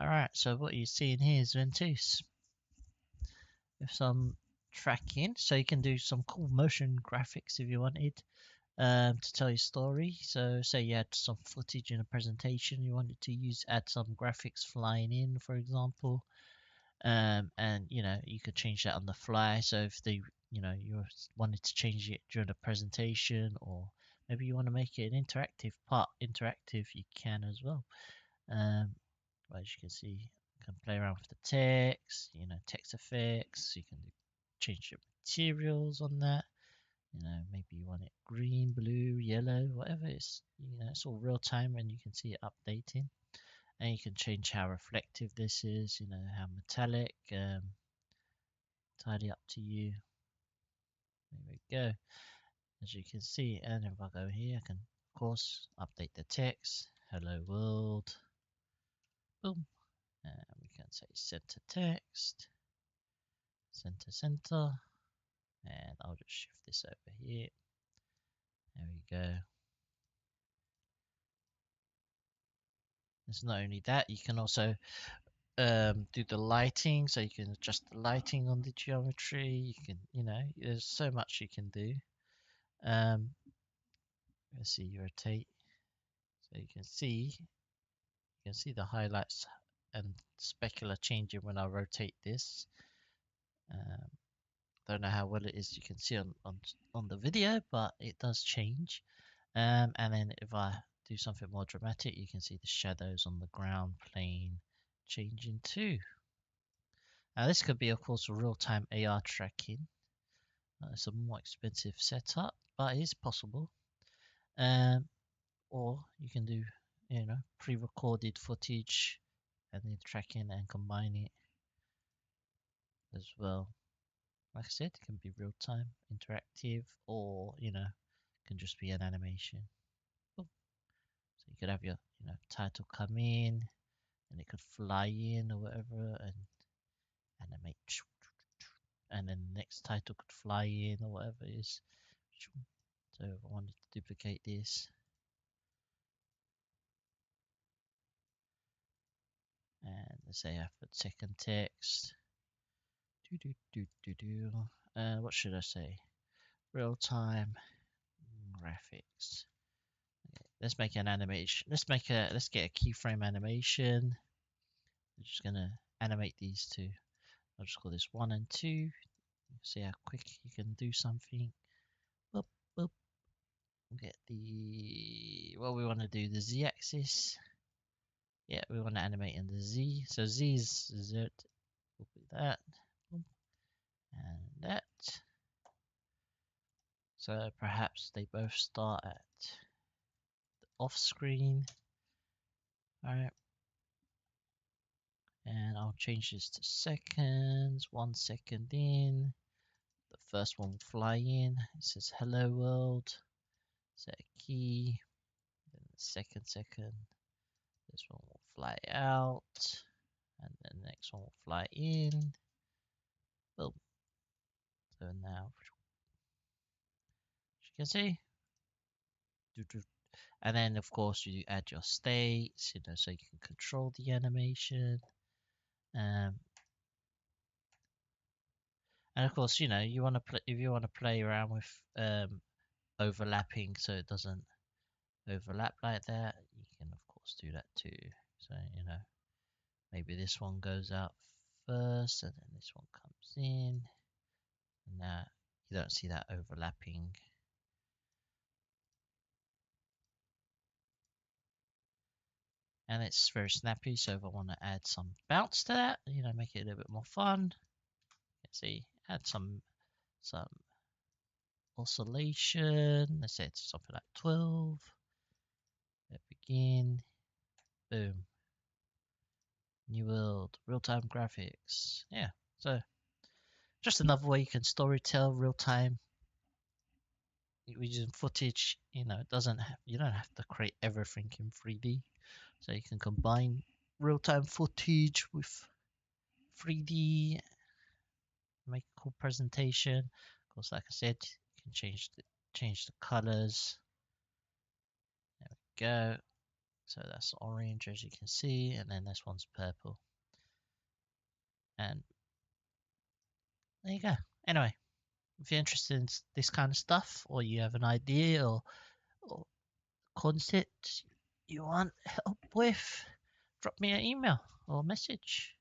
Alright, so what you're seeing here is Ventuz with some tracking. So you can do some cool motion graphics if you wanted to tell your story. So say you had some footage in a presentation you wanted to use, add some graphics flying in, for example. And you could change that on the fly. So if you wanted to change it during the presentation, or maybe you want to make it an interactive, you can as well. But as you can see, you can play around with the text, text effects. You can change your materials on that. Maybe you want it green, blue, yellow, whatever. It's all real time, and you can see it updating. And you can change how reflective this is, how metallic, tidy up to you. There we go. As you can see, and if I go here, I can, of course, update the text. Hello world. Boom. And we can say center text, center. And I'll just shift this over here. There we go. It's not only that, you can also do the lighting, so you can adjust the lighting on the geometry. You can, there's so much you can do. Let's see, rotate, so you can see the highlights and specular changing when I rotate this. Don't know how well it is you can see on the video, but it does change. And then if I do something more dramatic, you can see the shadows on the ground plane changing too. Now this could be, of course, real-time AR tracking. It's a more expensive setup, but it is possible. Or you can do, pre-recorded footage and then tracking and combine it as well. Like I said, it can be real-time, interactive, or can just be an animation. Cool. So you could have your title come in, and it could fly in or whatever, and animate, and then the next title could fly in or whatever it is. So if I wanted to duplicate this, and let's say I put second text. What should I say? Real time graphics. Okay, let's make an animation. Let's get a keyframe animation. I'm just gonna animate these two. I'll just call this 1 and 2. See how quick you can do something. Boop, boop. Get what we want to do, the z-axis. Yeah, we want to animate in the z. So z is z. We'll put that. Boom. And that. So perhaps they both start at the off screen. Alright. And I'll change this to seconds. 1 second in. The first one will fly in. It says hello world. Set a key. Then the second. This one will fly out. And then the next one will fly in. Boom. So now, as you can see. And then of course you add your states, so you can control the animation. And of course, you want to play, if you want to play around with overlapping so it doesn't overlap like that, you can of course do that too. So maybe this one goes out first and then this one comes in, and now you don't see that overlapping. And it's very snappy, so if I want to add some bounce to that, make it a little bit more fun, you can see, add some oscillation. Let's say it's something like 12. Let begin. Boom. New world, real-time graphics. Yeah, so just another way you can storytell real-time using footage. It doesn't have, you don't have to create everything in 3D. So you can combine real-time footage with 3D, make a cool presentation. Of course, like I said, you can change the colors. There we go. So that's orange, as you can see, and then this one's purple. And there you go. Anyway, if you're interested in this kind of stuff, or you have an idea or concept you want help with, drop me an email or message.